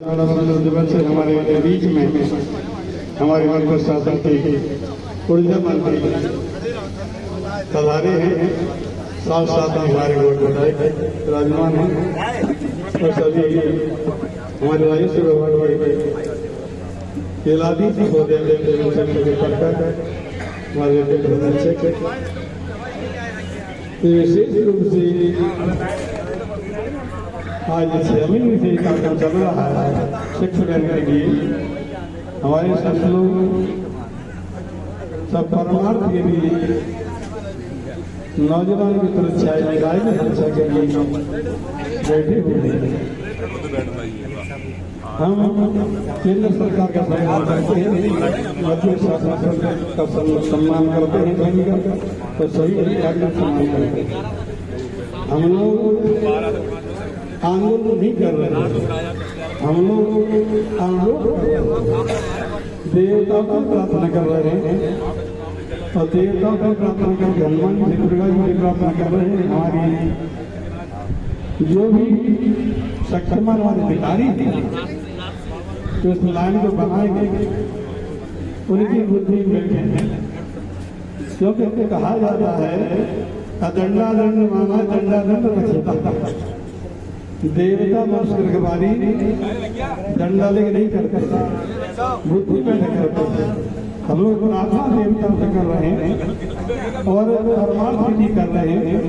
दिवस से हमारे बीच में हमारे मंत्री शासन के ऊर्जा मंत्री पधारे हैं, साथ साथ हमारे वोट विधायक विराजमान हैं और सभी हमारे राजस्व विभाग के जिलाधीश महोदय हमारे विशेष रूप से आज 6 महीने से कार्यक्रम चल रहा है शिक्षा देने के लिए हमारे सब लोग सब परमार्थ के लिए नौजवान की सुरक्षा महिलाएं की सुरक्षा के लिए बैठे हुए हैं। हम केंद्र सरकार का सम्मान करते हैं, मध्य शासन का सम्मान करते हैं, तो सही अधिकारी का सम्मान करते हैं। हम लोग आंदोलन नहीं कर रहे हैं, हम लोग देवताओं को प्रार्थना कर रहे हैं और देवताओं को प्रार्थना कर हनुमान जी दुर्गा जी की प्रार्थना कर रहे हैं। हमारी जो भी शक्तिमान वाले अधिकारी थे जो इस लाइन को बनाएंगे उनकी बुद्धि बैठे हैं, क्योंकि कहा जाता है दंडा दंड मामा दंडा दंड रखता देवता मनुष्य के बारी दंडा लेके नहीं करते, बुद्धि में नहीं करते। हम लोग प्रार्थना देवता से कर रहे हैं और परमार्थ भी कर रहे हैं।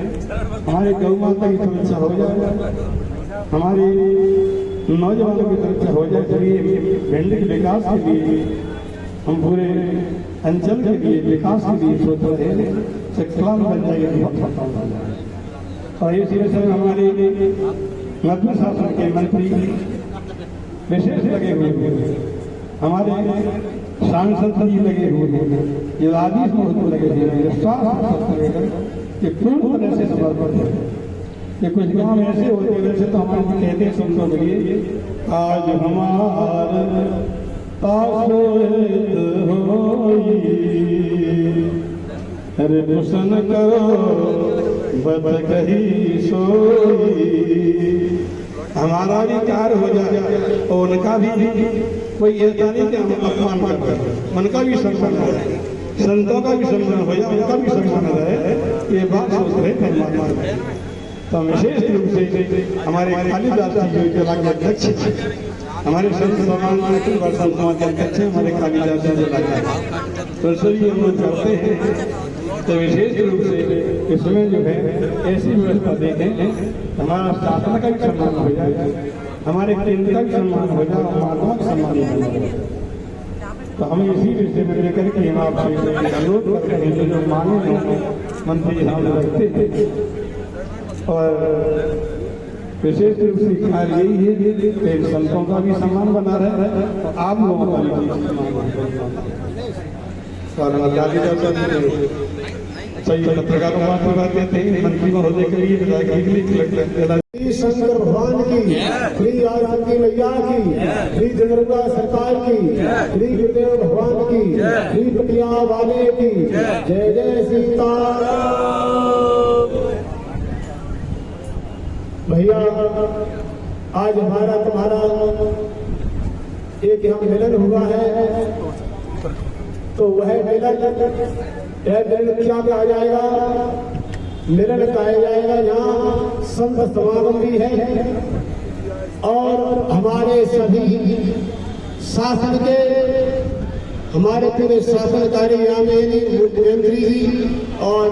हमारे गौ माता की सुरक्षा हो जाए, हमारे नौजवानों की सुरक्षा हो जाए, चलिए भिंड के विकास के लिए हम पूरे अंचल के लिए विकास के लिए सोच रहे हैं, शिक्षा बन जाएगी और इस वजह से हमारे मध्य शासन के मंत्री विशेष लगे हुए हैं, हमारे सांसद जी लगे हुए हैं, जिलाधीश महोदय लगे हुए हैं, ये पूर्ण तरह से समर्पित है। ये कुछ काम ऐसे होते हैं वैसे तो हमारे कहते हैं सुनते होंगे आज हमारे अरे प्रसन्न करो बद कही सोई, हमारा भी कार्य हो जाए और उनका भी कोई ऐसा नहीं कि हम अपमान करते, उनका भी सम्मान हो जाए, संतों का भी सम्मान हो जाए, उनका भी सम्मान रहे, ये बात सोच रहे परमात्मा। तो विशेष रूप से हमारे कालीदास जी जो जिला के अध्यक्ष, हमारे संत समाज के अध्यक्ष हमारे कालीदास जी जिला के, तो सभी हम लोग करते हैं। तो विशेष रूप से इसमें जो है ऐसी व्यवस्था देखें हमारा शासन का भी सम्मान हो जाए, हमारे केंद्र का भी सम्मान हो जाए, महात्मा का सम्मान हो जाए। तो हम इसी विषय में लेकर के हम आपसे अनुरोध करते हैं जो मांगे मंत्री हम रखते हैं और विशेष रूप से कार्य यही है कि संतों का भी सम्मान बना रहे, आप लोगों का भी सही पत्रकारों को बात देते हैं मंत्री महोदय के लिए श्री शंकर भगवान की, श्री आरती मैया की, श्री जगदम्बा सरकार की, श्री गुरुदेव भगवान की, श्री पटिया वाले की, जय जय सीताराम। भैया आज हमारा तुम्हारा एक यहाँ मिलन हुआ है, तो वह मिलन क्या कहा जाएगा, मिलन कहा जाएगा। यहाँ संत समागम भी है और हमारे सभी शासन के, हमारे पूरे शासनकारी यहाँ में मुख्यमंत्री जी और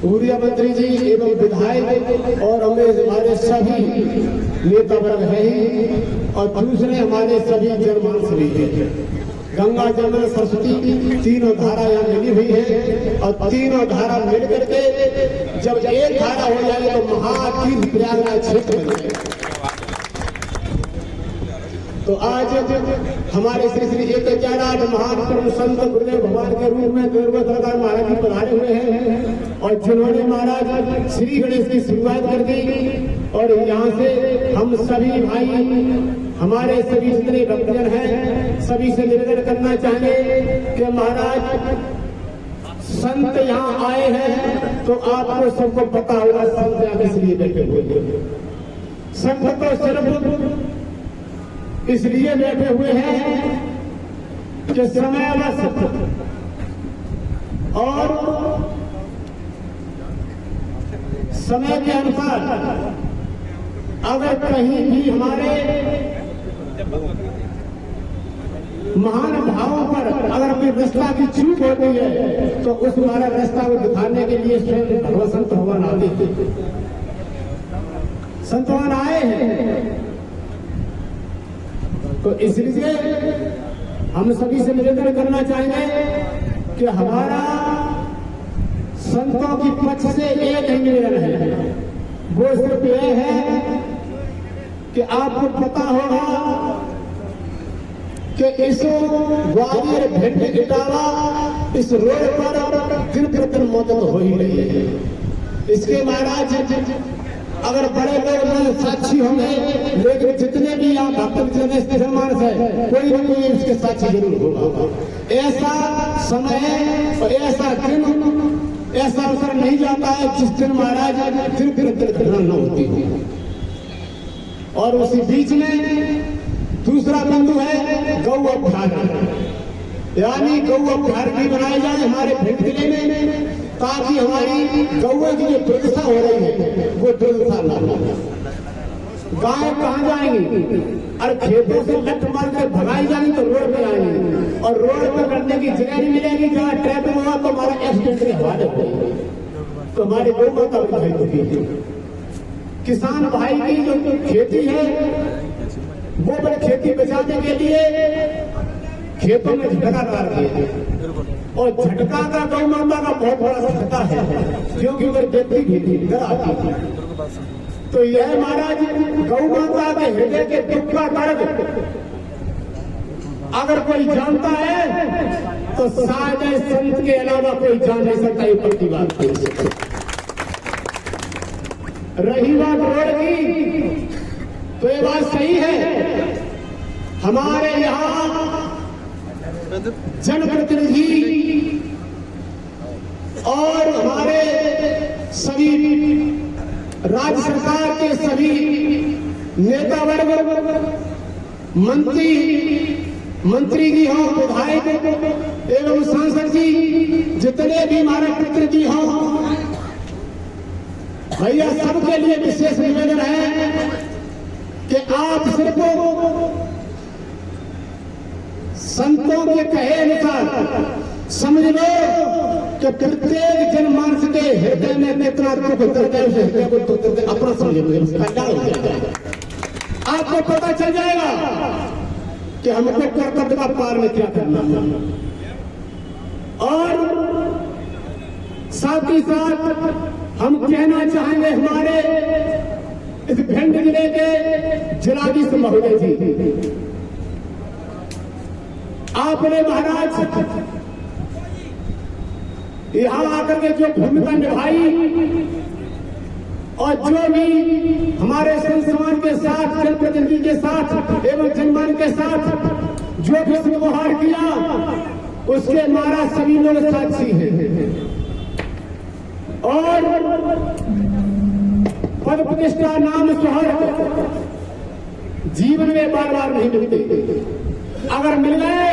ऊर्जा मंत्री जी एवं विधायक और हमारे सभी नेता वर्ग है ही, और दूसरे हमारे सभी जनमानस भी है। गंगा जमुना सरस्वती तीनों धारा यहाँ मिली हुई है और तीनों धारा मिल करके जब एक धारा हो जाए तो महातीर्थ प्रयागराज क्षेत्र बन जाएगा। तो आज हमारे श्री श्री 111 महान परम संत गुरुदेव भगवान के रूप में सरकार महाराज जी पधारे हुए हैं और जिन्होंने महाराज श्री गणेश की शुरुआत कर दी। और यहाँ से हम सभी भाई हमारे सभी जितने भक्तजन हैं सभी से निवेदन करना चाहेंगे कि महाराज संत यहाँ आए हैं तो आपको सबको पता होगा संत यहाँ इसलिए बैठे हुए हैं। संत तो सिर्फ इसलिए बैठे हुए हैं कि समय अवश्य और समय के अनुसार अगर कहीं भी हमारे महान भावों पर अगर कोई रास्ता की चूक होती है तो उस हमारा रास्ता को दिखाने के लिए स्वयं भगवान संत भगवान आते हैं, संत भगवान आए हैं। तो इसलिए हम सभी से निवेदन करना चाहेंगे कि हमारा संतों की पक्ष से एक ही निवेदन है, वो सिर्फ यह है कि आपको पता होगा कि इस ग्वालियर भिंड इटावा इस रोड पर दिन प्रतिदिन मौत हो ही रही है। इसके महाराज अगर बड़े लोग साक्षी होंगे, लेकिन जितने भी आप भक्त जनमानस है कोई न कोई इसके साक्षी जरूर होगा। ऐसा समय और ऐसा दिन ऐसा अवसर नहीं जाता है जिस दिन महाराज दिन प्रतिदिन न होती हो। और उसी बीच में दूसरा बिंदु है गौ अभ्यारण्य, यानी गौ अभ्यारण्य बनाए जाए हमारे भिंड जिले में, ताकि हमारी गौओं की जो दुर्दशा हो रही है वो दुर्दशा न हो। गाय कहाँ जाएंगी? और खेतों से लट मार कर भगाई जाएंगी तो रोड पे आएंगी, और रोड पे करने की जगह नहीं मिलेगी। जहाँ ट्रैफिक हुआ तो हमारा एक्सीडेंट की हवाले होगी, तो हमारी गौ माता भाई होगी। किसान भाई की जो खेती है वो पर खेती बचाने के लिए खेतों में झटका डाल दिए, और झटका का गौ माता का बहुत बड़ा झटका है, क्योंकि अगर व्यक्ति भी डर आती है तो यह महाराज गौ माता के हृदय के दुख का दर्द अगर कोई जानता है तो शायद संत के अलावा कोई जान नहीं सकता। ये पक्की बात है। रही बात रोड की तो ये बात सही है, हमारे यहाँ जनप्रतिनिधि और हमारे सभी राज्य सरकार के सभी नेता वर्ग, मंत्री जी हो, विधायक एवं सांसद जी, जितने भी हमारे प्रतिनिधि हो, भैया सबके लिए विशेष निवेदन है कि आप सिर्फ संतों के कहे अनुसार समझ लो कि प्रत्येक जनमानस के हृदय में कितना दुख दर्द है, उसे हृदय को दुख अपना समझ लो। आपको पता चल जाएगा कि हमको कर्तव्य का पार में क्या करना है। और साथ ही साथ हम कहना चाहेंगे हमारे इस भिंड जिले के जिलाधीश महोदय जी, आपने महाराज यहाँ आकर के जो भूमिका निभाई और जो भी हमारे संस्थान के साथ, जनप्रतिनिधि के साथ एवं जनमान के साथ जो भी व्यवहार किया, उसके महाराज सभी लोग साक्षी हैं। और पद प्रतिष्ठा नाम सुहाग जीवन में बार बार नहीं मिलते, अगर मिल गए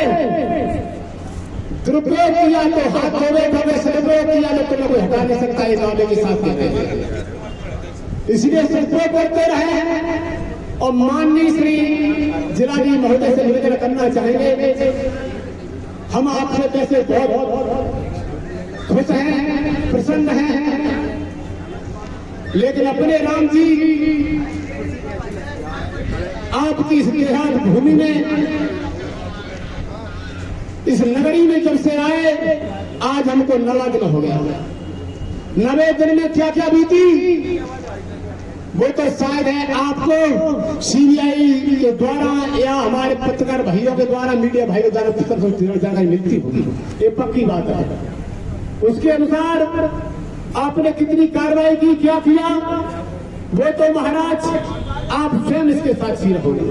दुरुपयोग किया तो हाथ धोवे, सदुपयोग किया तो तुम्हें कोई हटा नहीं सकता। इस वाले के साथ कहते हैं, इसलिए सदुपयोग करते रहे। और माननीय श्री जिलाधीश महोदय से निवेदन करना चाहेंगे, हम आपसे कैसे बहुत खुश हैं, प्रसन्न हैं, लेकिन अपने राम जी आपकी इस देहात भूमि में, इस नगरी में जब से आए आज हमको 9 दिन हो गया। 9 दिन में क्या क्या बीती वो तो शायद है आपको सीबीआई के द्वारा या हमारे पत्रकार भाइयों के द्वारा, मीडिया भाइयों द्वारा जानकारी मिलती होगी, ये पक्की बात है। उसके अनुसार आपने कितनी कार्रवाई की, क्या किया, वो तो महाराज आप स्वयं इसके साक्षी रहोगे।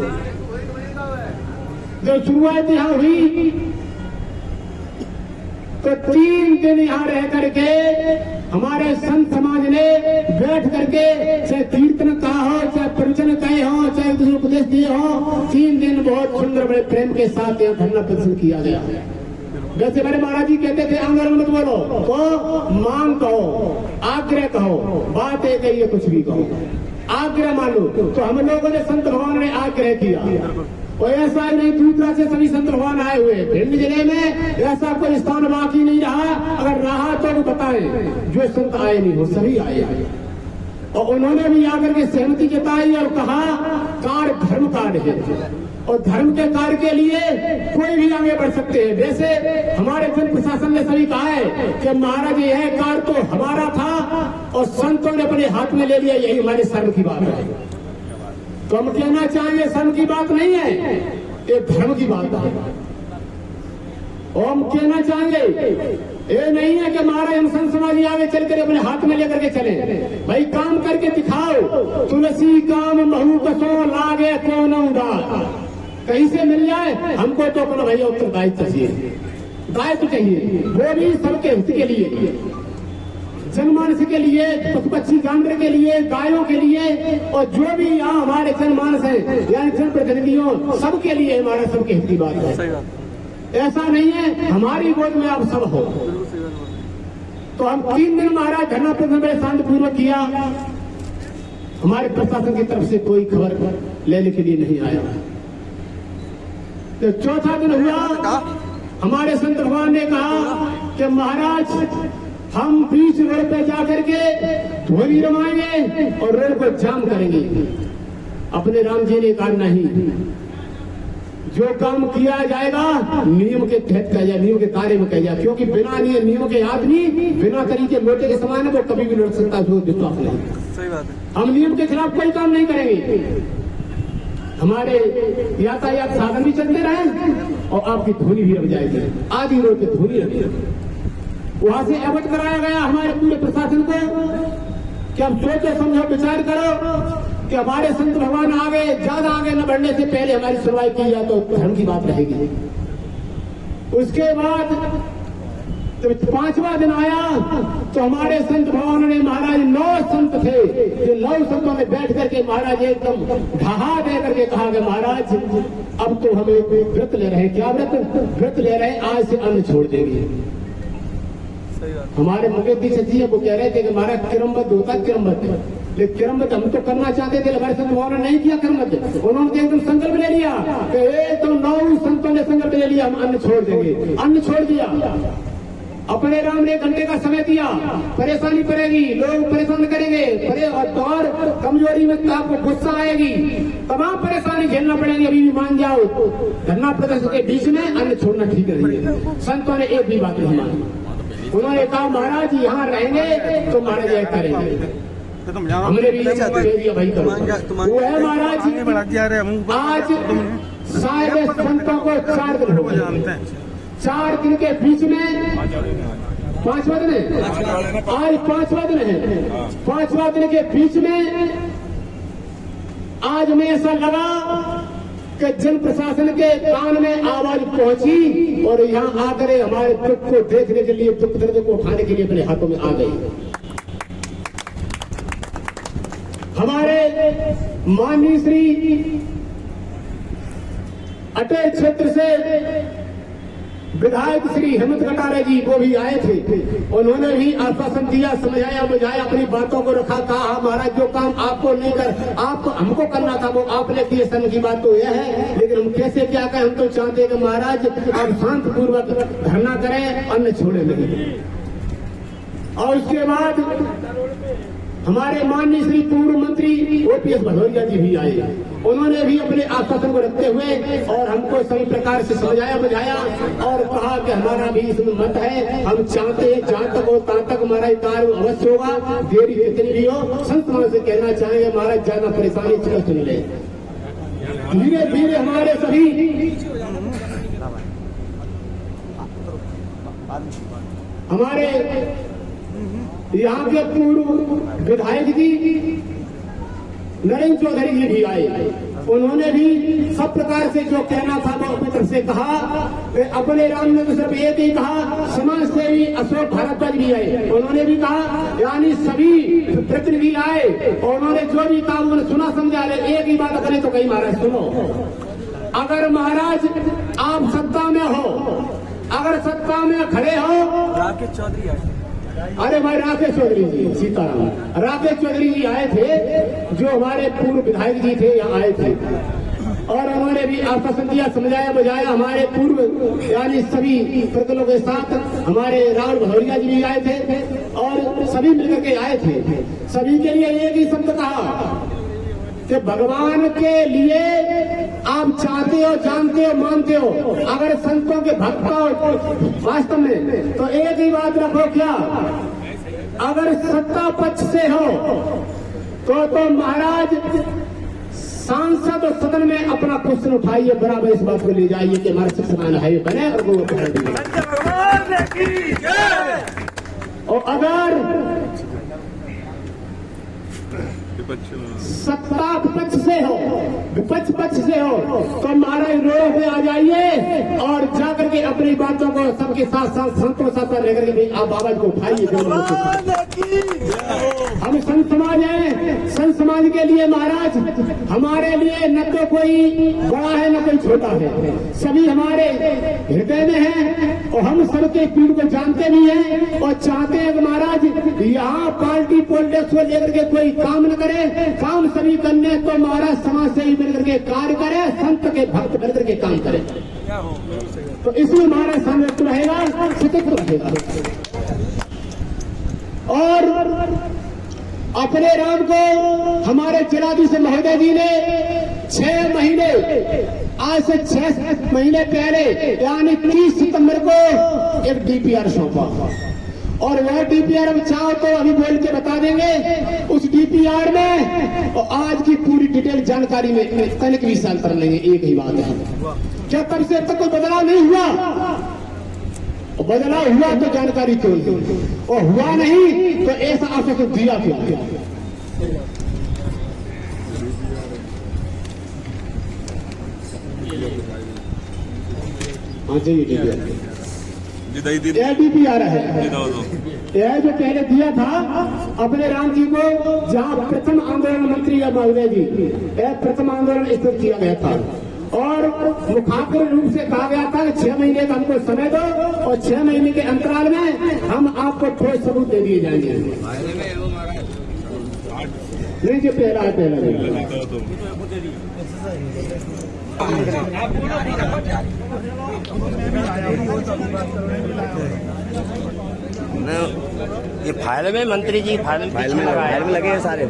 जब शुरुआत यहां हुई तो 3 दिन यहां रह करके हमारे संत समाज ने बैठ करके चाहे कीर्तन कहा हो, चाहे प्रवचन कहे हो, चाहे दूसरे उपदेश दिए हो, 3 दिन बहुत सुंदर बड़े प्रेम के साथ यहाँ धरना प्रदर्शन किया गया। वैसे मेरे महाराज जी कहते थे आंदोलन मत बोलो, तो मांग कहो, आग्रह कहो, बात एक है ये कुछ भी कहो, आग्रह मानो। तो हम लोगों ने संत भगवान ने आग्रह किया, और ऐसा ही नहीं दूसरा से सभी संत भगवान आए हुए। भिंड जिले में ऐसा कोई स्थान बाकी नहीं रहा, अगर रहा तो वो बताएं जो संत आए नहीं हो, सभी आए। और उन्होंने भी आकर के सहमति जताई और कहा कार्य धर्म कार्य है, और धर्म के कार्य के लिए कोई भी आगे बढ़ सकते हैं। वैसे हमारे जन प्रशासन ने सभी कहा है कि महाराज यह कार्य तो हमारा था और संतों ने अपने हाथ में ले लिया, यही हमारे शर्म की बात है। तो हम कहना चाहेंगे शर्म की बात नहीं है, ये धर्म की बात है। और हम कहना चाहेंगे ये नहीं है कि महाराज हम संत समाज आगे चल कर अपने हाथ में लेकर के चले, भाई काम करके दिखाओ। तुलसी काम महू कसो लागे कौन उदार, कहीं से मिल जाए हमको तो अपना भैया उत्तरदायित्व चाहिए, दायित्व चाहिए, वो भी सबके हित के लिए, जनमानस के लिए, पशु पक्षी जानवर के लिए, गायों के लिए, और जो भी यहाँ हमारे जनमानस है यानी जनप्रतिनिधियों सबके लिए हमारा सबके हित की बात है। ऐसा नहीं है हमारी गोद में आप सब हो। तो हम 3 दिन महाराज धरना प्रदर्शन बड़े शांतिपूर्वक किया। हमारे प्रशासन की तरफ से कोई खबर लेने के लिए नहीं आया। तो चौथा दिन हुआ, हमारे संत भगवान ने कहा कि महाराज हम बीच रोड पे जाकर के ध्वनि रमाएंगे और रोड को जाम करेंगे। अपने राम जी ने कहा नहीं, जो काम किया जाएगा नियम के तहत किया जाए, नियम के कार्य में किया जाए, क्योंकि बिना नियम के आदमी बिना तरीके लोटे के समान है, वो कभी भी लड़ सकता है, विश्वास नहीं। सही बात है। हम नियम के खिलाफ कोई काम नहीं करेंगे। हमारे यातायात साधन भी चलते रहे और आपकी ध्वनि भी रख जाएगी, आधी रोड पे ध्वनि रखी। वहां से अवगत कराया गया हमारे पूरे प्रशासन को कि अब सोचो समझो विचार करो कि हमारे संत भगवान आगे ज्यादा आगे न बढ़ने से पहले हमारी सुनवाई की जाए तो धर्म की बात रहेगी। उसके बाद जब 5वां दिन आया तो हमारे संत भगवान ने, महाराज 9 संत थे, जो 9 संतों ने बैठ करके महाराज एकदम ढहा दे करके कहा कि महाराज अब तो हम एक व्रत ले रहे हैं। क्या व्रत ले रहे हैं? आज से अन्न छोड़ देंगे। हमारे मुकेश दीक्षित जी वो कह रहे थे कि महाराज क्रमबद्ध होता है, क्रमबद्ध, लेकिन क्रमबद्ध हम तो करना चाहते थे, हमारे संत भगवान ने नहीं किया क्रमबद्ध। उन्होंने एकदम संकल्प ले लिया कि एकदम 9 संतों ने संकल्प ले लिया हम अन्न छोड़ देंगे। अन्न छोड़ दिया। अपने राम ने 1 घंटे का समय दिया, परेशानी पड़ेगी, लोग परेशान करेंगे, और कमजोरी में आपको गुस्सा आएगी, तमाम परेशानी झेलना पड़ेगी, अभी भी मान जाओ। धरना प्रदर्शन के बीच में अन्न छोड़ना ठीक नहीं है। संतों ने एक भी बात नहीं मानी। उन्होंने कहा महाराज यहाँ रहेंगे तो महाराज यह करेंगे। हमने भी भाई करो वो है महाराज। आज शायद संतों को 4 दिन हो गए, 4 दिन के बीच में 5वां दिन है, आज 5वां दिन है। 5वां दिन के बीच में आज में ऐसा लगा कि जन प्रशासन के कान में आवाज पहुंची और यहाँ आकर हमारे दुख को देखने के लिए, दुख दर्द को उठाने के लिए अपने हाथों में आ गई। हमारे माननीय श्री अटल क्षेत्र से विधायक श्री हेमंत कटारे जी वो भी आए थे। उन्होंने भी आश्वासन दिया, समझाया बुझाया, अपनी बातों को रखा, कहा महाराज जो काम आपको नहीं कर आप हमको करना था वो आपने किए। सन की बात तो यह है, लेकिन हम कैसे क्या करें? हम तो चाहते हैं कि महाराज आप शांत पूर्वक धरना करें, अन्न छोड़े नहीं। और उसके बाद हमारे माननीय श्री पूर्व मंत्री OPS भदौरिया जी भी आए। उन्होंने भी अपने आश्वासन को रखते हुए और हमको सभी प्रकार से समझाया बुझाया और कहा कि हमारा भी इसमें मत है, हम चाहते हैं जहां तक हो तहां तक हमारा कार्य अवश्य होगा, देरी कितनी भी हो। संत समाज से कहना चाहेंगे महाराज ज्यादा परेशानी सुन ले। धीरे धीरे हमारे सभी हमारे यहाँ के पूर्व विधायक जी नरेंद्र चौधरी जी भी आए। उन्होंने भी सब प्रकार से जो कहना था वो अपनी तरफ से से कहा, वे अपने राम ने तो सिर्फ एक ही कहा, समाज सेवी अशोक भारद्वाज भी आए, उन्होंने भी कहा, यानी सभी प्रतिनिधि आए और उन्होंने जो भी कहा उन्होंने सुना समझा। एक ही बात करें तो कहीं महाराज सुनो, अगर महाराज आप सत्ता में हो, अगर सत्ता में खड़े हो, राकेश चौधरी आए, अरे भाई राकेश चौधरी जी, सीताराम, राकेश चौधरी जी आए थे, जो हमारे पूर्व विधायक जी थे, यहाँ आए थे और उन्होंने भी आश्वासन दिया, समझाया बुझाया। हमारे पूर्व यानी सभी प्रतिनिधियों के साथ हमारे राहुल भदौरिया जी भी आए थे और सभी मिलकर के आए थे। सभी के लिए एक ही शब्द कहा कि भगवान के लिए आप चाहते हो, जानते हो, मानते हो, अगर संतों के भक्त हो वास्तव में, तो एक ही बात रखो, क्या अगर सत्ता पक्ष से हो तो महाराज सांसद और सदन में अपना क्वेश्चन उठाइए, बराबर इस बात को ले जाइए कि हमारे शिक्षण है बने और वो और अगर सत्ता पक्ष से हो, विपक्ष पक्ष से हो, तो महाराज रोड पे आ जाइए और जाकर के अपनी बातों को सबके साथ साथ संतों साथ लेकर के भी आप आवाज को उठाइए। हम संत समाज हैं, संत समाज के लिए महाराज हमारे लिए न तो कोई बड़ा है न कोई छोटा है, सभी हमारे हृदय में है और हम सबके पीड़ को जानते भी हैं और चाहते हैं कि महाराज यहाँ पार्टी पॉलिटिक्स को लेकर के कोई काम न करे, काम सभी करने तो महाराज समाज से ही मिलकर के कार्य करे, संत के भक्त मिलकर के काम करे, तो इसलिए महाराज संयुक्त रहेगा, स्वतंत्र रहेगा। और अपने राम को हमारे जिलाधीश महोदय जी ने 6 महीने, आज से 6 महीने पहले यानी 30 सितंबर को एक डीपीआर सौंपा और वह डीपीआर हम चाहो तो अभी बोल के बता देंगे। उस डीपीआर में और आज की पूरी डिटेल जानकारी में तनिक भी साल कर लेंगे। एक ही बात है, क्या तब से अब तक कोई बदलाव नहीं हुआ? बदलाव हुआ तो जानकारी क्यों नहीं, और हुआ नहीं तो ऐसा आश्वासन दिया क्यों? हाँ जी, डीपीआर है यह जो पहले दिया था अपने राम जी को, जहाँ प्रथम आंदोलन मंत्री या महोदय जी, यह प्रथम आंदोलन स्थित किया गया था और मुखातिर रूप से कहा गया था कि 6 महीने का हमको समय दो और 6 महीने के अंतराल में हम आपको ठोस सबूत दे दिए जाएंगे। नहीं जो पहला है, पहला ये फाइल में मंत्री जी फाइल में लगे हैं सारे।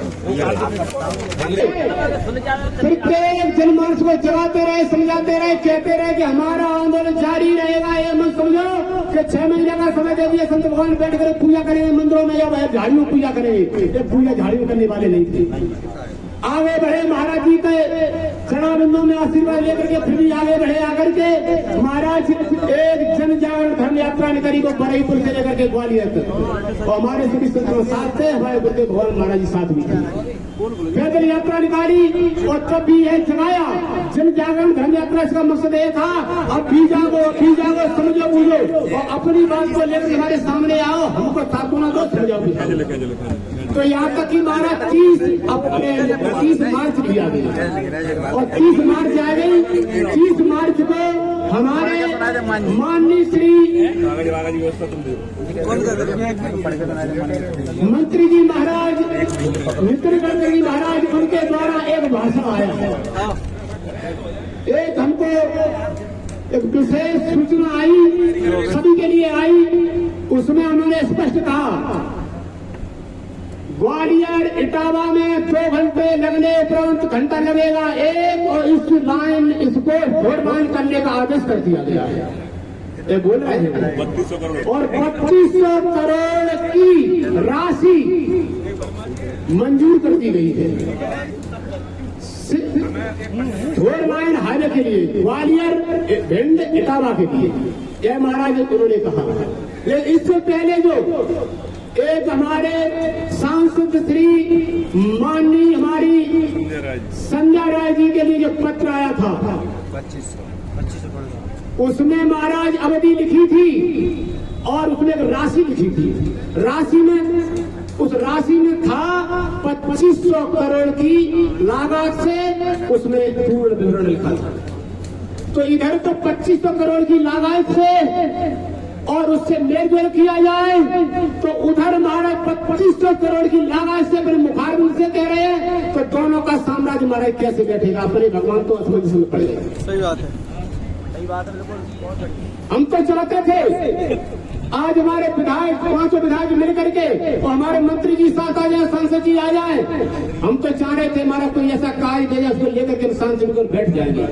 प्रत्येक जनमानस को जगाते रहे, समझाते रहे, कहते रहे कि हमारा आंदोलन जारी रहेगा। ये मत समझो कि 6 महीने का समय दे दिए, संत भगवान बैठ कर पूजा करेंगे मंदिरों में या बाहर झाड़ियों पूजा करेंगे, ये पूजा झाड़ियों करने वाले नहीं थे। आगे बढ़े महाराज जी के चरणाबिंदों में आशीर्वाद लेकर के फिर भी आगे बढ़े, आकर के महाराज एक जन जागरण धर्म यात्रा निकली को बरईपुर से लेकर के ग्वालियर तक, और हमारे सभी संतों साथ थे, हमारे गुरुदेव भगवान महाराज जी साथ भी थे। पैदल यात्रा निकाली और तब भी यह जगाया जन जागरण धर्म यात्रा, इसका मकसद ये था अब भी जागो समझो बूझो और अपनी बात को लेकर हमारे सामने आओ, हमको सांत्वना दो, समझाओ। तो यहाँ तक कि महाराज 30 मार्च भी आ गई और 30 मार्च आ गई। 30 मार्च को हमारे माननीय श्री मंत्री जी महाराज नितिन गडकरी महाराज, उनके द्वारा एक भाषण आया, एक हमको एक विशेष सूचना आई, सभी के लिए आई। उसमें उन्होंने स्पष्ट कहा ग्वालियर इटावा में 2 घंटे लगने उपरांत घंटा लगेगा एक, और इस लाइन इसको 4 लाइन करने का आदेश कर दिया गया है। ये बोल रहे हैं 3200 करोड़ और 3200 करोड़ की राशि मंजूर कर दी गई है 4 लाइन हाईवे के लिए, ग्वालियर भिंड इटावा के लिए। यह महाराज उन्होंने कहा। लेकिन इससे पहले जो एक हमारे सांसद श्री माननीय हमारी संजय राय जी के लिए जो पत्र आया था 2500 उसमें महाराज अवधि लिखी थी और उसमें एक राशि लिखी थी। राशि में उस राशि में था 2500 करोड़ की लागत से उसमें पूर्ण विवरण लिखा था। तो इधर तो 2500 करोड़ की लागत से और उससे मेलजोल किया जाए तो उधर महाराज 2500 करोड़ की लागत से अपने मुखारबिन से कह रहे हैं, तो दोनों का साम्राज्य महाराज कैसे बैठेगा? अपने भगवान तो असमंजस में पड़ गए। सही बात है, सही बात है। हम तो चाहते थे आज हमारे विधायक 5 विधायक मिल करके और हमारे मंत्री जी साथ आ जाए, सांसद जी आ जाए। हम तो चाह रहे थे हमारा कोई ऐसा कार्य दे जाए उसको लेकर के इंसान से बैठ जाएंगे।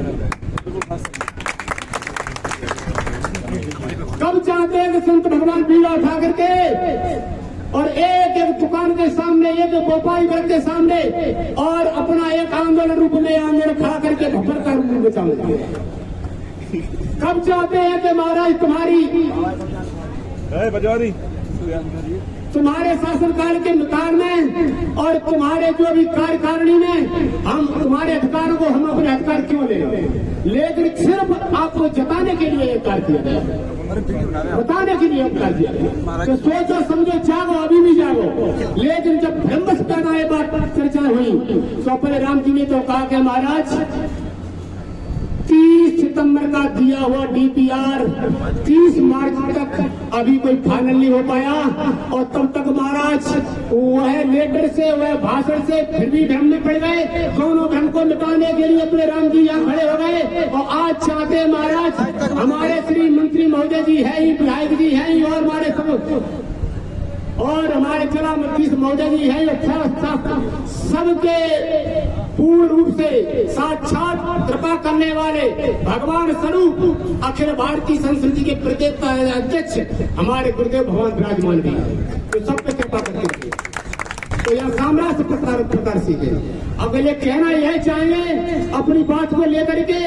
कब चाहते हैं कि संत भगवान बीड़ा उठा करके और एक एक दुकान के सामने, एक व्यापारी वर्ग के सामने और अपना एक आंदोलन रूप में आंदोलन खड़ा करके भर का रूप बचाएंगे। कब चाहते हैं कि महाराज तुम्हारे शासनकाल के मुतार में और तुम्हारे जो भी कार्यकारिणी में हम तुम्हारे अधिकारों को हम अपने अधिकार क्यों ले, लेकिन सिर्फ आपको जताने के लिए कार्य किया गया, बताने के लिए कार्य किया गया। तो सोचो समझो जागो, अभी भी जागो। लेकिन जब ब्रह्मस पैदा ये बात चर्चा हुई तो अपने राम जी ने तो कहा कि महाराज 30 सितंबर का दिया हुआ डीपीआर 30 मार्च तक अभी कोई फाइनल नहीं हो पाया और तब तक महाराज वह लेटर से, वह भाषण से फिर भी भ्रम में पड़ गए। दोनों भ्रम को मिटाने के लिए अपने राम जी यहाँ खड़े हो गए और आज चाहते हैं महाराज हमारे श्री मंत्री महोदय जी है ही, विधायक जी है ही और हमारे सब और हमारे जिला मंत्री महोदय जी है, सबके पूर्ण रूप से साक्षात कृपा करने वाले भगवान स्वरूप अखिल भारतीय संस्कृति के प्रत्येक अध्यक्ष हमारे गुरुदेव भगवान विराजमान भी है, तो सब पे कृपा करते हैं। तो यह साम्राज्य प्रकार सीखे। अब ये कहना यह चाहेंगे अपनी बात को लेकर के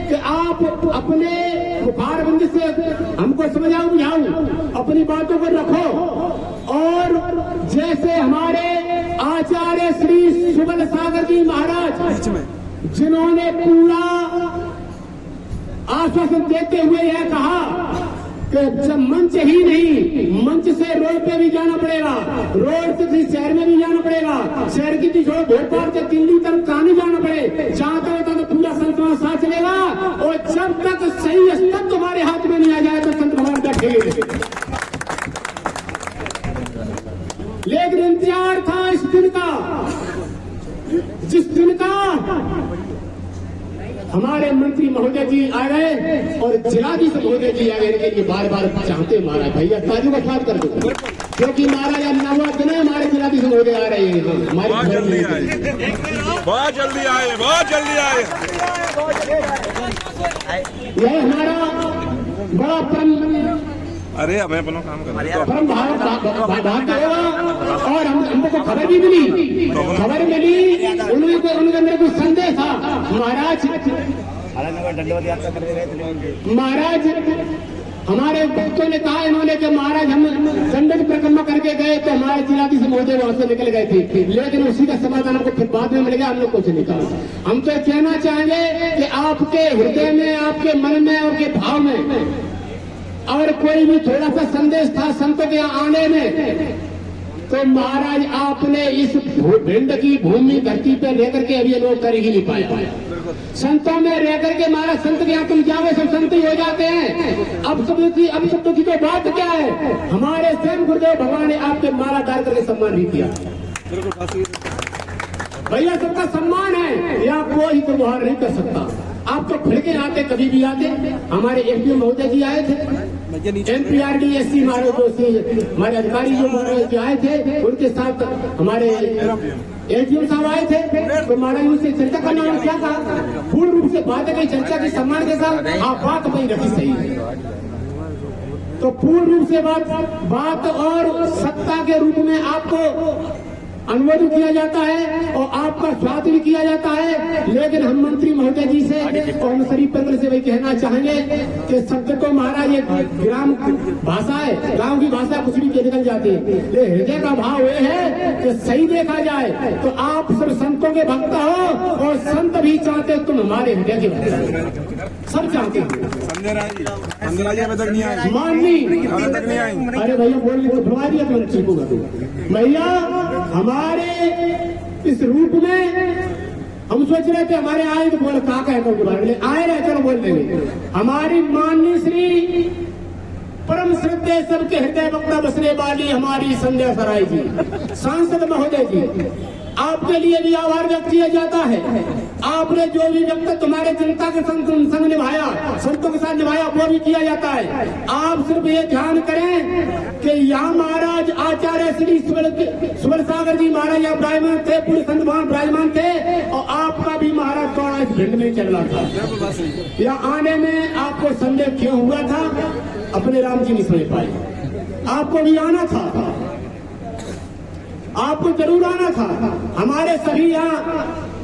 कि आप अपने मुखारबंद से हमको समझाओ, बुझाओ, अपनी बातों को रखो। और जैसे हमारे आचार्य श्री सुबल सागर जी महाराज जिन्होंने पूरा आश्वासन देते हुए यह कहा कि जब मंच ही नहीं, मंच से रोड पे भी जाना पड़ेगा, रोड से किसी शहर में भी जाना पड़ेगा, शहर की भी छोड़ो भोपाल से दिल्ली तक कहां नहीं जाना पड़े, चाहते होता तो पूरा संत वहां साथ चलेगा। और जब तक सही स्तर तुम्हारे हाथ में नहीं आ जाए तो संत भगवान बैठेंगे। लेकिन इंतजार था इस दिन का, जिस दिन का हमारे मंत्री महोदय जी आ गए और जिलाधीश महोदय जी आ गए के लिए बार बार चाहते महाराज भैया तालियों का स्वागत कर दो, क्योंकि महाराज नवा दिन हमारे जिलाधीश महोदय आ रहे हैं। बहुत जल्दी आए, बहुत जल्दी आए, बहुत जल्दी आए। यह हमारा बड़ा अरे हमें अपना काम करना परम भाग्य होगा। और हमको खबर भी मिली, खबर मिली उनके अंदर कुछ संदेह था। महाराज हमारे भक्तों ने कहा इन्होंने कि महाराज हम दंडक परिक्रमा करके गए तो हमारे जिलाधीश महोदय वहां से निकल गए थे, लेकिन उसी का समाधान हमको फिर बाद में मिल गया, हम लोग कुछ नहीं कहा। हम तो कहना चाहेंगे कि आपके हृदय में, आपके मन में, आपके भाव में अगर कोई भी थोड़ा सा संदेश था संतों के आने में, तो महाराज आपने इस भिंड की भूमि धरती पे रहकर के अभी अनुभव कर ही नहीं पाया। संतों में रह करके महाराज संत के यहाँ तुम जाओगे सब संत ही हो जाते हैं। अब शब्दों की तो बात क्या है, हमारे स्वयं गुरुदेव भगवान ने आपके माला डाल करके सम्मान भी किया। भैया सबका सम्मान है, या कोई तो बाहर नहीं कर सकता। आप तो खुल के आते, कभी भी आते। हमारे एमपी महोदय जी आए थे, MPRDSC हमारे हमारे अधिकारी जो आए थे, उनके साथ हमारे एसडीएम साहब आए थे। तो महाराज उनसे चर्चा करना, उन्होंने क्या कहा, पूर्ण रूप से बात है चर्चा के सम्मान के साथ आप बात अपनी रखी सही है। तो पूर्ण रूप से बात और सत्ता के रूप में आपको अनुमोदन किया जाता है और आपका स्वागत भी किया जाता है। लेकिन हम मंत्री महोदय जी से और हम शरीफ पत्र से वही कहना चाहेंगे कि शब्द तो महाराज ये ग्राम भाषा है, गांव की भाषा कुछ भी निकल जाती है। ये हृदय का भाव ये है कि सही देखा जाए तो आप सब संतों के भक्त हो और संत भी चाहते तुम हमारे हृदय के भक्त, सब चाहते हैं। संजय राय अभी तक नहीं आए, माननी अभी तक नहीं आई। अरे भैया बोल तो भरवा दिया तुम चीकू का भैया। हमारे इस रूप में हम सोच रहे थे हमारे आए तो बोल का कहते उनके बारे में आए रहे, चलो बोल देंगे। हमारी माननीय श्री परम श्रद्धेय सबके हृदय वक्ता बसने वाली हमारी संध्या सराय जी, सांसद महोदय जी, आपके लिए भी आभार व्यक्त किया जाता है। आपने जो भी व्यक्तित्व तुम्हारे जनता के संग निभाया, संतों के साथ निभाया, वो भी किया जाता है। आप सिर्फ ये ध्यान करें कि यहाँ महाराज आचार्य श्री सुबल सागर जी महाराज यहाँ विराजमान थे, पूरे संत महान विराजमान थे और आपका भी महाराज थोड़ा इस भिंड में चल रहा था। यहाँ आने में आपको संदेह क्यों हुआ था? अपने राम जी नहीं समझ पाए, आपको भी आना था, आपको जरूर आना था। हमारे सभी यहाँ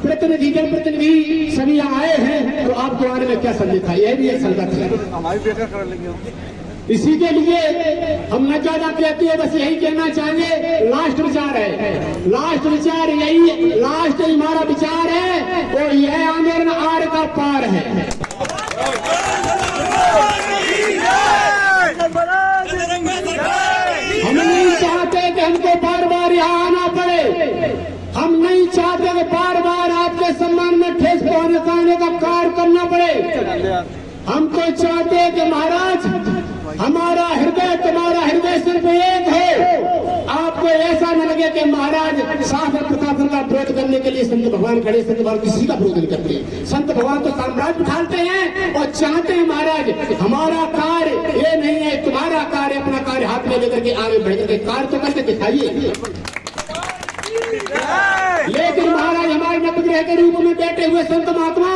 प्रतिनिधि जनप्रतिनिधि सभी यहाँ आए हैं तो आपको आने में क्या संदेह था? यह भी एक संकट है। हमारी बेटा कर लेंगे। इसी के लिए हम न ज्यादा कहते हैं, बस यही कहना चाहेंगे, लास्ट विचार है, लास्ट विचार यही, लास्ट हमारा विचार है और यह आंदोलन आर का पार है। हम नहीं चाहते कि हमको बार बार यहाँ आना पड़े, हम नहीं चाहते कि बार बार आपके सम्मान में ठेस पहुंचाने का कार्य करना पड़े। हम तो चाहते हैं कि महाराज हमारा हृदय तुम्हारा हृदय सिर्फ एक हो। आपको ऐसा न लगे कि महाराज शासन प्रशासन का विरोध करने के लिए संत भगवान खड़े, संत भगवान किसी का विरोध नहीं करते। संत भगवान तो साम्राज्य उठाते हैं और चाहते हैं महाराज हमारा कार्य ये नहीं है, तुम्हारा कार्य, अपना कार्य हाथ में लेकर के आगे बढ़ करके कार्य तो करके दिखाइए। लेकिन महाराज हमारे नवग्रह के रूप में बैठे हुए संत महात्मा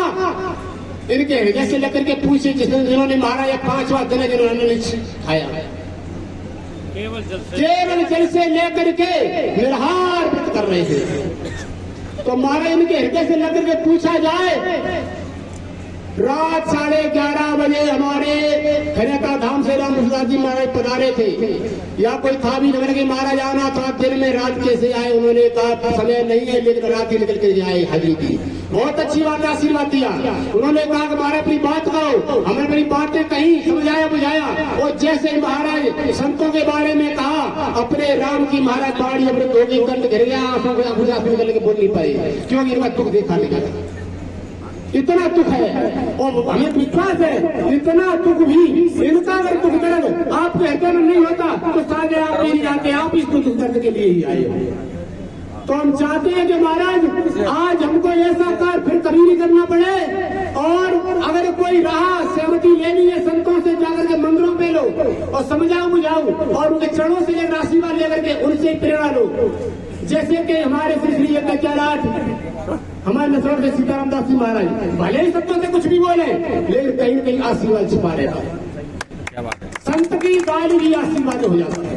इनके हृदय से लेकर के पूछे जिन्होंने महाराज 5वां दिन जिन्होंने खाया, केवल जल से लेकर के निराहार व्रत कर रहे थे। तो महाराज इनके हृदय से लेकर के पूछा जाए, रात 11:30 बजे हमारे खरेका धाम से राम प्रसाद जी महाराज पधारे थे, या कोई था भी नगर के महाराज आना था, दिन में रात कैसे आए? उन्होंने कहा समय नहीं है, लेकिन रात ही निकल के आए, हाजिरी की। बहुत अच्छी बात, आशीर्वाद दिया। उन्होंने कहा कि महाराज अपनी बात कहो, हमने अपनी बातें कही, समझाया बुझाया। और जैसे महाराज संतों के बारे में कहा, अपने राम की महाराज बाड़ी अमृत होगी, कंठ गिर गया, आंखों से निकल के बोल नहीं पाए, क्योंकि इनका दुख देखा नहीं गया। इतना दुख है और हमें विश्वास है, इतना दुख भी इनका अगर दुख दर्द आपके हृदय में नहीं होता तो शायद आप नहीं जाते, आप इस दुख दर्द के लिए ही आए हो। तो हम चाहते हैं कि महाराज आज हमको ऐसा कार्य फिर कभी नहीं करना पड़े, और अगर कोई रहा सहमति लेनी है संतों से जाकर के मंदिरों पे लो और समझाओ बुझाओ और उनके चरणों से लेकर आशीर्वाद लेकर के उनसे प्रेरणा लो। जैसे कि हमारे श्री हमारे नसौर के सीताराम दास जी महाराज भले ही संतों से कुछ भी बोले, लेकिन कहीं न कहीं आशीर्वाद छिपा रहता, संत की गाली भी आशीर्वाद हो जाता है।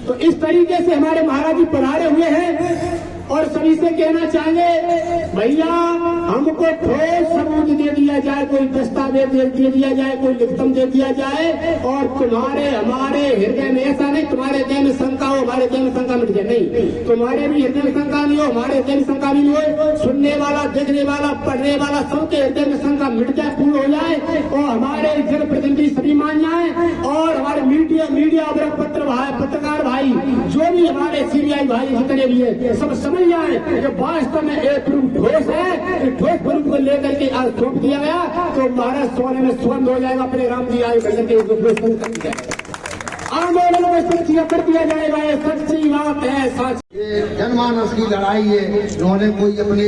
तो इस तरीके से हमारे महाराज जी पधारे हुए हैं और सभी से कहना चाहेंगे, भैया हमको ठोस सबूत दे दिया जाए, कोई दस्तावेज दे दिया जाए, कोई लिखितम दे दिया जाए, और तुम्हारे हमारे हृदय में ऐसा नहीं तुम्हारे हृदय में शंका हो, हमारे हृदय में शंका मिट जाए, नहीं, तुम्हारे भी हृदय में शंका नहीं हो, हमारे हृदय में शंका भी नहीं हो, सुनने वाला, देखने वाला, पढ़ने वाला सबके हृदय में शंका मिट जाए, पूर्ण हो जाए, और हमारे जनप्रतिनिधि सभी मान जाए, और हमारे मीडिया पत्रकार भाई जो भी हमारे सीबीआई भाई जितने भी है सब समझ जाए कि वास्तव में एक रूप ठोस है, ठोस रूप को लेकर के आज सौंप दिया गया तो महाराज सोने में सुगंध हो जाएगा। अपने राम जी आए करके आंदोलन में सच्चिया कर दिया जाएगा, ये सच्ची बात है, सच। जनमानस की लड़ाई है, उन्होंने कोई अपने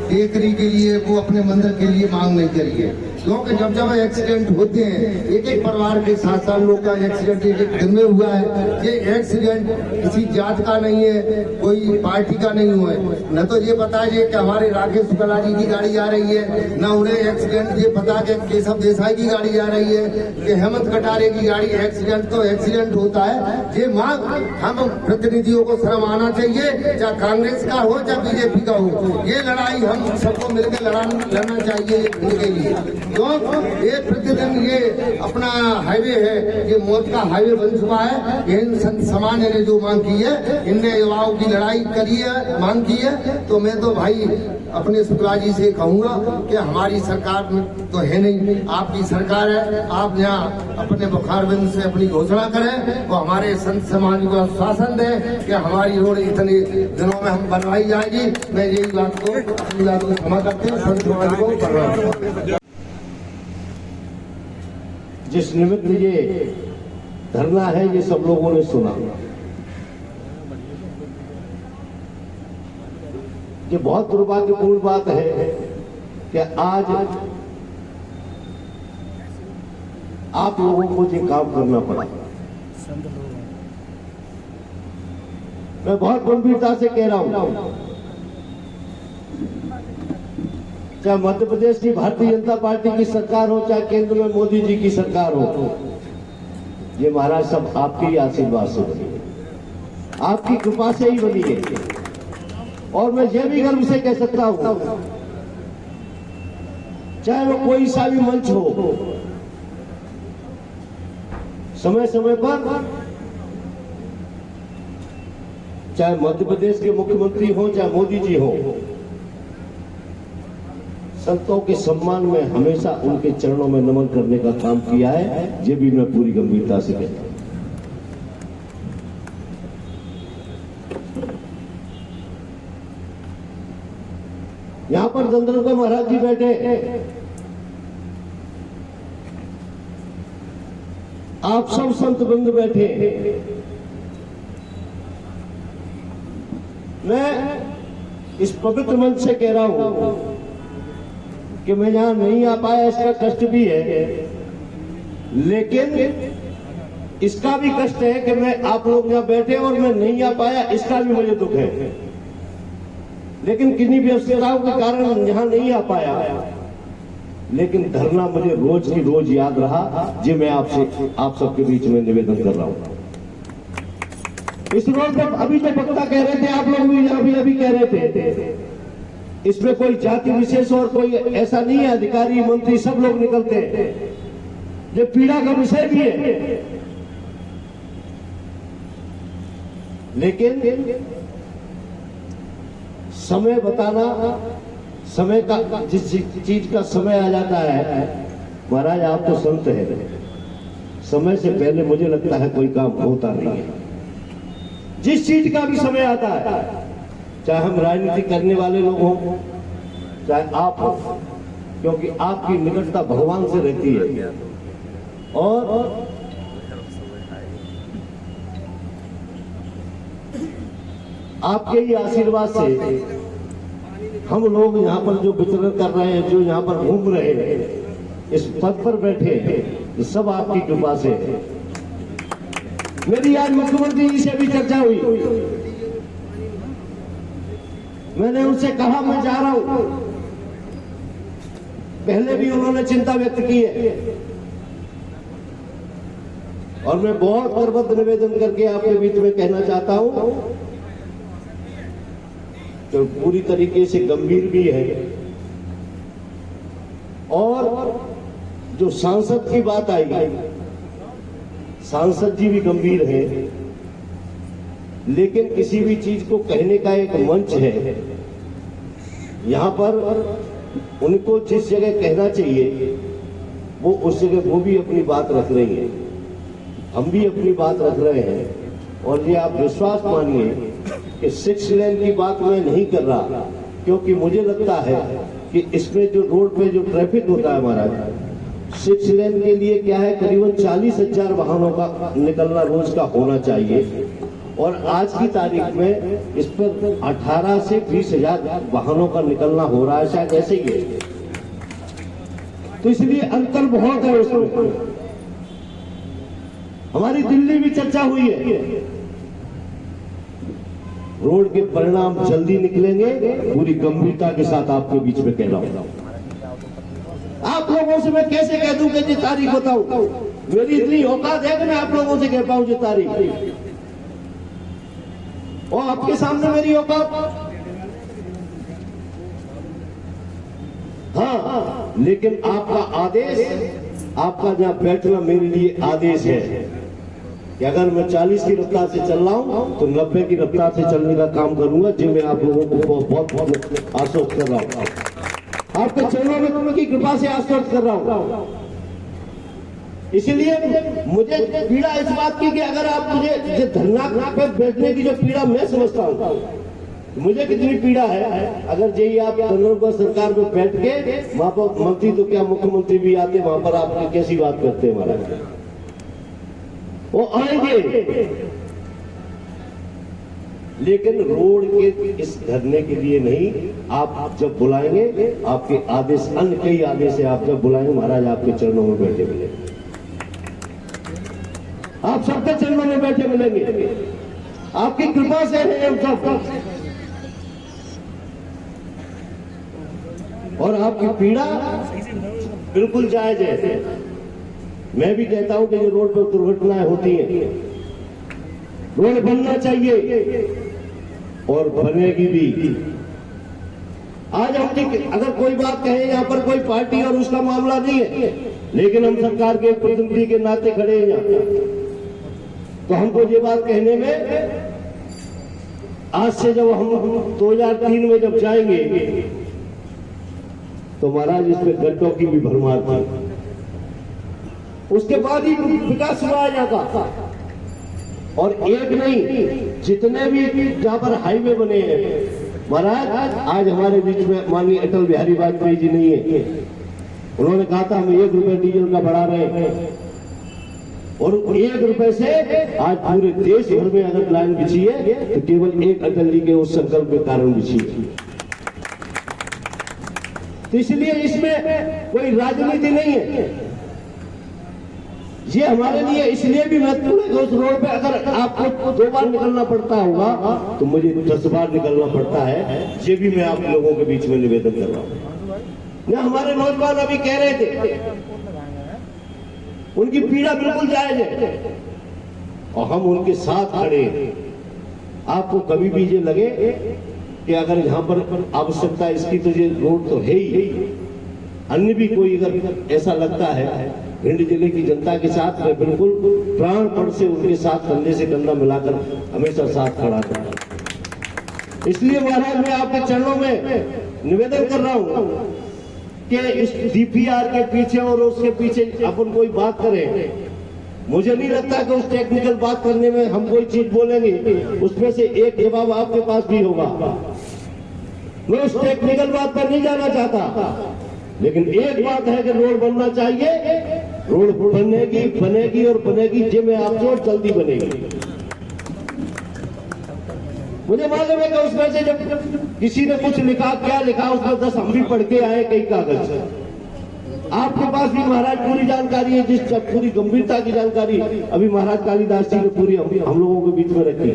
टेकरी के लिए वो अपने मंदिर के लिए मांग नहीं करी है। क्योंकि जब जब एक्सीडेंट होते हैं एक एक परिवार के 7 लोग का एक्सीडेंट एक एक दिन में हुआ है। ये एक्सीडेंट किसी जात का नहीं है, कोई पार्टी का नहीं हुआ है। न तो ये पता है कि हमारे राकेश शुक्ला जी की गाड़ी आ रही है, न उन्हें एक्सीडेंट ये पता है कि केशव देसाई की गाड़ी आ रही है, कि हेमंत कटारे की गाड़ी। एक्सीडेंट तो एक्सीडेंट होता है। ये मांग हम प्रतिनिधियों को शर्म आना चाहिए, चाहे कांग्रेस का हो चाहे बीजेपी का हो। ये लड़ाई हम सबको मिलकर लड़ना चाहिए इनके लिए। क्यों ये प्रतिदिन ये अपना हाईवे है, ये मौत का हाईवे बन चुका है। इन समाज ने जो मांग की है, इनने युवाओं की लड़ाई करी है, मांग की है। तो मैं तो भाई अपने शुक्ला जी से कहूंगा कि हमारी सरकार में तो है नहीं, आपकी सरकार है। आप यहाँ अपने बुखारबंद से अपनी घोषणा करें, वो हमारे संत समाज को आश्वासन दें कि हमारी रोड इतने दिनों में हम बनवाई जाएगी। मैं यही बात को क्षमा करते हैं, संत समाज को कर रहा हूँ। जिस निमित्त ये धरना है, ये सब लोगों ने सुना। ये बहुत दुर्भाग्यपूर्ण बात है कि आज आप लोगों को ये काम करना पड़ा। मैं बहुत गंभीरता से कह रहा हूं, चाहे मध्य प्रदेश की भारतीय जनता पार्टी की सरकार हो, चाहे केंद्र में मोदी जी की सरकार हो, ये महाराज सब आपके ही आशीर्वाद से बनी है, आपकी कृपा से ही बनी है। और मैं ये भी गर्व से कह सकता हूं, चाहे वो कोई सा भी मंच हो, समय समय पर चाहे मध्य प्रदेश के मुख्यमंत्री हो चाहे मोदी जी हो, संतों के सम्मान में हमेशा उनके चरणों में नमन करने का काम किया है। ये भी मैं पूरी गंभीरता से कहता हूं। यहां पर दंदरकर महाराज जी बैठे, आप सब संत बंद बैठे। मैं इस पवित्र मंच से कह रहा हूं कि मैं यहां नहीं आ पाया, इसका कष्ट भी है, लेकिन इसका भी कष्ट है कि मैं आप लोग यहां बैठे और मैं नहीं आ पाया, इसका भी मुझे दुख है। लेकिन किन्हीं व्यस्तताओं के कारण यहां नहीं आ पाया, लेकिन धरना मुझे रोज की रोज याद रहा। जी मैं आपसे आप सबके बीच में निवेदन कर रहा हूं। इस रोड पर अभी जो वक्ता कह रहे थे, आप लोग भी अभी कह रहे थे, इसमें कोई जाति विशेष और कोई ऐसा नहीं है, अधिकारी मंत्री सब लोग निकलते हैं। ये पीड़ा का विषय भी है, लेकिन समय बताना, समय का जिस चीज का समय आ जाता है, महाराज आप तो संत है, समय से पहले मुझे लगता है कोई काम होता नहीं है। जिस चीज का भी समय आता है, चाहे हम राजनीति करने वाले लोग हों चाहे आप हो, क्योंकि आपकी निकटता भगवान से रहती है और आपके ही आशीर्वाद से हम लोग यहाँ पर जो विचरण कर रहे हैं, जो यहाँ पर घूम रहे हैं, इस पद पर बैठे हैं, ये सब आपकी कृपा से है। मेरी आज मुख्यमंत्री जी से भी चर्चा हुई, मैंने उनसे कहा मैं जा रहा हूं। पहले भी उन्होंने चिंता व्यक्त की है और मैं बहुत करबद्ध निवेदन करके आपके बीच में कहना चाहता हूं तो पूरी तरीके से गंभीर भी है। और जो सांसद की बात आई, सांसद जी भी गंभीर है, लेकिन किसी भी चीज को कहने का एक मंच है। यहां पर उनको जिस जगह कहना चाहिए वो उस जगह वो भी अपनी बात रख रही है, हम भी अपनी बात रख रहे हैं। और ये आप विश्वास मानिए कि 6 लेन की बात मैं नहीं कर रहा, क्योंकि मुझे लगता है कि इसमें जो रोड पे जो ट्रैफिक होता है महाराज, 6 लेन के लिए क्या है, करीबन 40,000 वाहनों का निकलना रोज का होना चाहिए। और आज की तारीख में इस पर 18 से 20,000 वाहनों का निकलना हो रहा है, शायद ऐसे ही है। तो इसलिए अंतर बहुत है उसमें। हमारी दिल्ली भी चर्चा हुई है। रोड के परिणाम जल्दी निकलेंगे, पूरी गंभीरता के साथ आपके बीच में कह रहा हूं। आप लोगों से मैं कैसे कह दूं कि जी तारीख बताऊं? मेरी इतनी औकात है कि मैं आप लोगों से कह पाऊं जी तारीख, और आपके सामने मेरी औकात। हाँ, लेकिन आपका आदेश, आपका जहां बैठना मेरे लिए आदेश है कि अगर मैं 40 की रफ्तार से चल रहा हूं तो 90 की रफ्तार से चलने का काम करूंगा, जो मैं आप लोगों को बहुत बहुत आश्वस्त कर रहा हूं। आपके चरणों में उनकी कृपा से आश्वस्त कर रहा हूं। इसलिए मुझे पीड़ा इस बात की कि अगर आप मुझे धरना पे बैठने की जो पीड़ा मैं समझता हूं, मुझे कितनी पीड़ा है। अगर यही आप तंदुरुस्त सरकार में बैठ के वहां पर मंत्री तो क्या मुख्यमंत्री भी आते, वहां पर आप कैसी बात करते हैं महाराज? वो आएंगे, लेकिन रोड के इस धरने के लिए नहीं। आप जब बुलाएंगे, आपके आदेश, अन्य कई आदेश है, आप जब बुलाएंगे महाराज आपके चरणों में बैठे मिलेंगे, आप सबके चरणों में बैठे मिलेंगे। आपकी कृपा से है हम सब, और आपकी पीड़ा बिल्कुल जायज है। मैं भी कहता हूं कि जो रोड पर दुर्घटनाएं होती हैं, रोड बनना चाहिए और बनेगी भी। आज हम अगर कोई बात कहें, यहाँ पर कोई पार्टी और उसका मामला नहीं है, लेकिन हम सरकार के प्रतिनिधि के नाते खड़े हैं यहाँ, तो हमको ये बात कहने में, आज से जब हम 2003 में जब जाएंगे तो महाराज इसमें गड्ढों की भी भरमार थी, उसके बाद ही विकास हुआ है यहाँ का। और एक नहीं, जितने भी जहाँ पर हाईवे बने हैं महाराज, आज हमारे बीच में माननीय अटल बिहारी वाजपेयी जी नहीं है। उन्होंने कहा था हम 1 रुपए डीजल का बढ़ा रहे हैं, और 1 रुपए से आज पूरे देश भर में अगर लाइन बिछी है तो केवल एक अटल जी के उस संकल्प के कारण बिछी है। तो इसलिए इसमें कोई राजनीति नहीं है। ये हमारे लिए इसलिए भी महत्वपूर्ण है कि उस रोड पे अगर आपको 2 बार निकलना पड़ता होगा तो मुझे 10 बार निकलना पड़ता है। ये भी मैं आप लोगों के बीच में निवेदन कर रहा हूँ। हमारे नौजवान अभी कह रहे थे, उनकी पीड़ा बिल्कुल जायज है और हम उनके साथ खड़े हैं। आपको कभी भी ये लगे कि अगर यहाँ पर आवश्यकता इसकी, तो ये रोड तो है ही, अन्य भी कोई अगर ऐसा लगता है, भिंड जिले की जनता के साथ मैं बिल्कुल प्राणपण से उनके साथ कंधे से कंधा मिलाकर हमेशा साथ खड़ा करता। इसलिए महाराज मैं आपके चरणों में निवेदन कर रहा हूँ कि इस डीपीआर के पीछे और उसके पीछे अपन कोई बात करें, मुझे नहीं लगता कि उस टेक्निकल बात करने में हम कोई चीज बोलेंगे उसमें से एक जवाब आपके पास भी होगा। मैं उस टेक्निकल बात पर नहीं जाना चाहता, लेकिन एक बात है कि रोड बनना चाहिए। रोड बनेगी और बनेगी, जे मैं आपसे और जल्दी बनेगी। मुझे मालूम है कि उसमें से जब किसी ने कुछ लिखा, क्या लिखा उसमें 10 हम भी पढ़ के आए कई कागज। आपके पास भी महाराज पूरी जानकारी है, जिस पूरी गंभीरता की जानकारी अभी महाराज कालिदास जी ने पूरी हम लोगों के बीच में रखी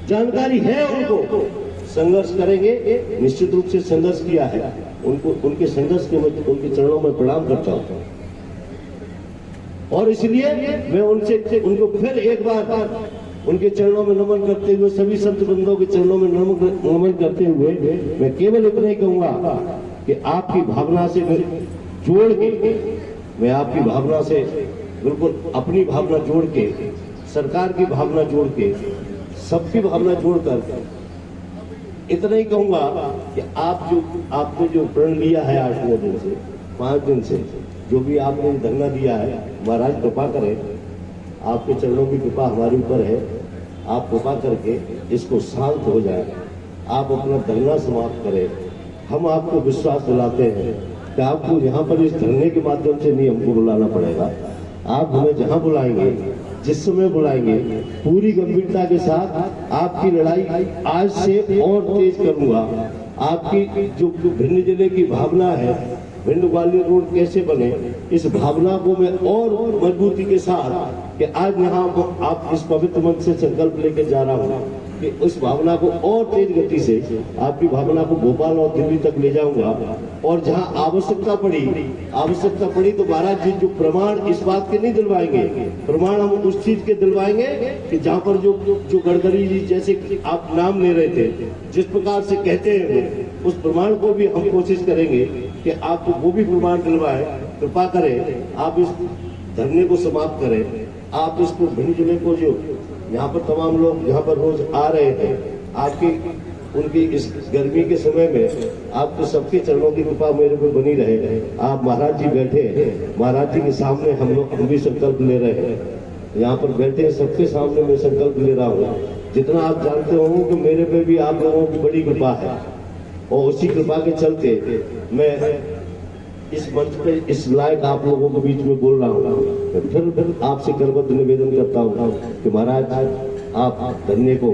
जानकारी है। उनको संघर्ष करेंगे, निश्चित रूप से संघर्ष किया है, उनको उनके संघर्ष के उनके चरणों में प्रणाम करता हूं। और इसलिए मैं उनको फिर एक बार उनके चरणों में नमन करते हुए, सभी संत बंधुओं के चरणों में नमन करते हुए मैं केवल इतना ही कहूंगा कि आपकी भावना से जोड़ के, मैं आपकी भावना से बिल्कुल अपनी भावना जोड़ के, सरकार की भावना जोड़ के, सबकी भावना जोड़कर इतना ही कहूंगा कि आपने जो प्रण लिया है 8-9 दिन से, 5 दिन से, जो भी आपने धरना दिया है, महाराज कृपा करें, आपके चरणों की कृपा हमारे ऊपर है। आप कृपा करके इसको शांत हो जाए, आप अपना धरना समाप्त करें। हम आपको विश्वास दिलाते हैं कि आपको यहाँ पर इस धरने के माध्यम से नहीं हमको बुलाना पड़ेगा। आप हमें जहाँ बुलाएंगे, जिस समय बुलाएंगे, पूरी गंभीरता के साथ आपकी लड़ाई आज से और तेज करूंगा। आपकी जो भिंड जिले की भावना है, भिंड ग्वालियर रोड कैसे बने, इस भावना को मैं और मजबूती के साथ कि आज यहाँ आप इस पवित्र मंच से संकल्प लेकर जा रहा हूँ कि उस भावना को और तेज गति से आपकी भावना को भोपाल और दिल्ली तक ले जाऊंगा। और जहाँ आवश्यकता पड़ी तो महाराज जी जो प्रमाण इस बात के नहीं दिलवाएंगे, प्रमाण हम उस चीज के दिलवाएंगे कि जहाँ पर जो गडकरी जी जैसे आप नाम ले रहे थे, जिस प्रकार से कहते हैं उस प्रमाण को भी हम कोशिश करेंगे कि आपको वो भी प्रमाण दिलवाए। कृपा करें आप इस धरने को समाप्त करें। आप इसको भिंड जिले को जो यहाँ पर तमाम लोग यहाँ पर रोज आ रहे हैं, आपकी उनकी इस गर्मी के समय में आपके सबके चरणों की कृपा मेरे पे बनी रहे। आप महाराज जी बैठे, महाराज जी के सामने हम भी संकल्प ले रहे हैं। यहाँ पर बैठे सबके सामने मैं संकल्प ले रहा हूँ। जितना आप जानते हो कि मेरे पे भी आप लोगों की बड़ी कृपा है और उसी कृपा के चलते मैं इस मंच पे इस लायक आप लोगों के बीच में बोल रहा हूँ। फिर आपसे करबद्ध निवेदन करता हूँ कि महाराज आप धरने को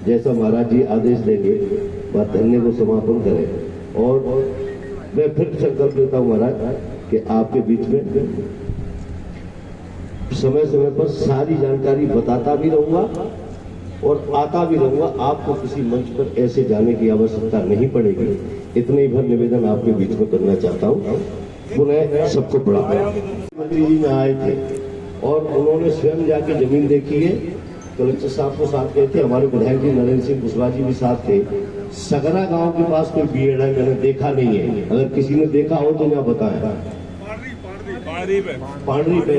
जैसा महाराज जी आदेश देंगे वह धरने को समापन करें। और मैं फिर संकल्प लेता हूँ महाराज कि आपके बीच में समय समय पर सारी जानकारी बताता भी रहूंगा और आता भी रहूंगा। आपको किसी मंच पर ऐसे जाने की आवश्यकता नहीं पड़ेगी। इतने ही भर निवेदन आपके बीच में करना चाहता हूँ। पुनः सबको बड़ा मंत्री जी में आए थे और उन्होंने स्वयं जाके जमीन देखी है। कलेक्टर साहब को साथ गए थे, हमारे विधायक जी नरेंद्र सिंह कुशवाहा जी भी साथ थे। सगरा गांव के पास कोई बीएड है मैंने देखा नहीं है, अगर किसी ने देखा हो तो मैं बताएं। पांडरी पे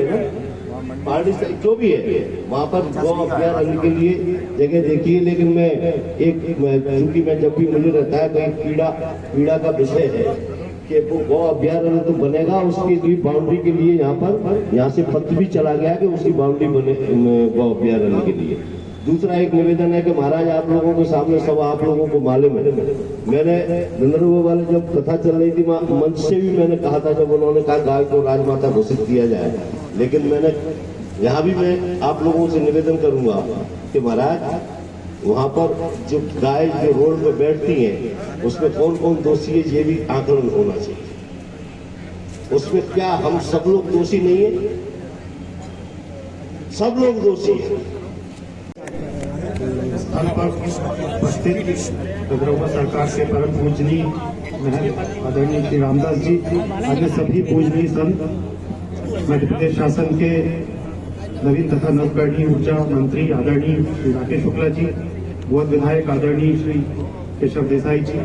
पार्टी जो भी है वहाँ पर गौ अभ्यारण्य के लिए जगह देखी है। लेकिन मैं चूंकि मैं जब भी मुझे रहता है कहीं पीड़ा का विषय है कि वो गौ अभ्यारण्य तो बनेगा, उसके लिए बाउंड्री के लिए यहाँ से पत्र भी चला गया कि उसकी बाउंड्री बने गौ अभ्यारण्य के लिए। दूसरा एक निवेदन है कि महाराज आप लोगों के सामने सब आप लोगों को मालूम है, मैंने गंधर्व वाले जब कथा चल रही थी मंच से भी मैंने कहा था, जब उन्होंने कहा गाय को राजमाता घोषित किया जाए। लेकिन मैंने यहाँ भी मैं आप लोगों से निवेदन करूंगा कि महाराज वहाँ पर जो गाय जो रोड पे बैठती हैं उसमें कौन कौन दोषी है ये भी आकलन होना चाहिए। उसमें क्या हम सब लोग दोषी नहीं है? सब लोग दोषी हैं। स्थान पर उपस्थित गंधर्व सरकार के परम पूजनीय आदरणीय श्री रामदास जी, आगे सभी पूजनीय संत, मध्य प्रदेश शासन के नवीन तथा नवकरणीय ऊर्जा मंत्री आदरणीय श्री राकेश शुक्ला जी, गोद विधायक आदरणीय श्री केशव देसाई जी,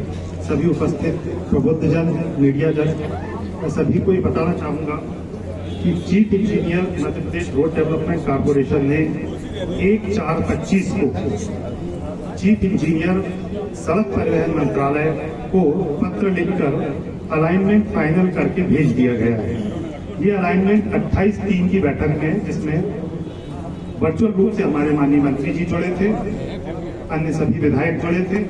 सभी उपस्थित प्रबुद्ध जन, मीडिया जन, मैं सभी को ये बताना चाहूंगा कि chief engineer Madhya Pradesh road development corporation ने 1/4/25 को चीफ इंजीनियर सड़क परिवहन मंत्रालय को पत्र लिखकर अलाइनमेंट फाइनल करके भेज दिया गया है। ये अलाइनमेंट 28/3 की बैठक में, जिसमें वर्चुअल रूप से हमारे माननीय मंत्री जी जुड़े थे, अन्य सभी विधायक जुड़े थे,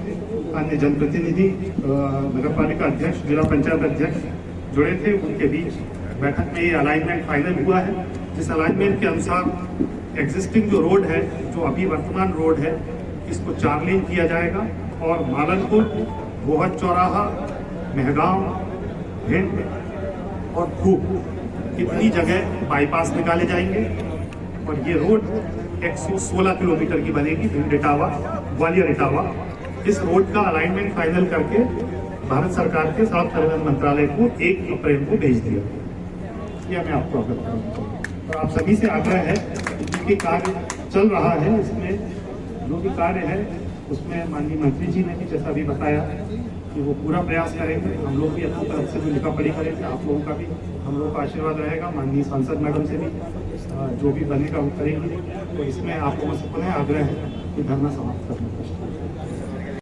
अन्य जनप्रतिनिधि, नगर पालिका अध्यक्ष, जिला पंचायत अध्यक्ष जुड़े थे, उनके बीच बैठक में ये अलाइनमेंट फाइनल हुआ है। इस अलाइनमेंट के अनुसार एग्जिस्टिंग जो रोड है, जो अभी वर्तमान रोड है, इसको 4 लेन किया जाएगा और मालनपुर, गोहद चौराहा, मेहगांव, भिंड और खूब इतनी जगह बाईपास निकाले जाएंगे और ये रोड 116 किलोमीटर की बनेगी, भिंड इटावा, ग्वालियर इटावा। इस रोड का अलाइनमेंट फाइनल करके भारत सरकार के सड़क परिवहन मंत्रालय को 1 अप्रैल को भेज दिया। यह मैं आपको अवगत करूँगा और आप सभी से आग्रह है कि कार्य चल रहा है, इसमें जो भी कार्य है उसमें माननीय मंत्री जी ने भी जैसा भी बताया कि वो पूरा प्रयास करेंगे। हम लोग भी अपनी तरफ से भी लिखा पढ़ी करेंगे, आप लोगों का भी हम लोगों का आशीर्वाद रहेगा। माननीय सांसद मैडम से भी जो भी बनेगा वो करेंगे। तो इसमें आप लोगों से पुनः आग्रह है कि धरना समाप्त करना।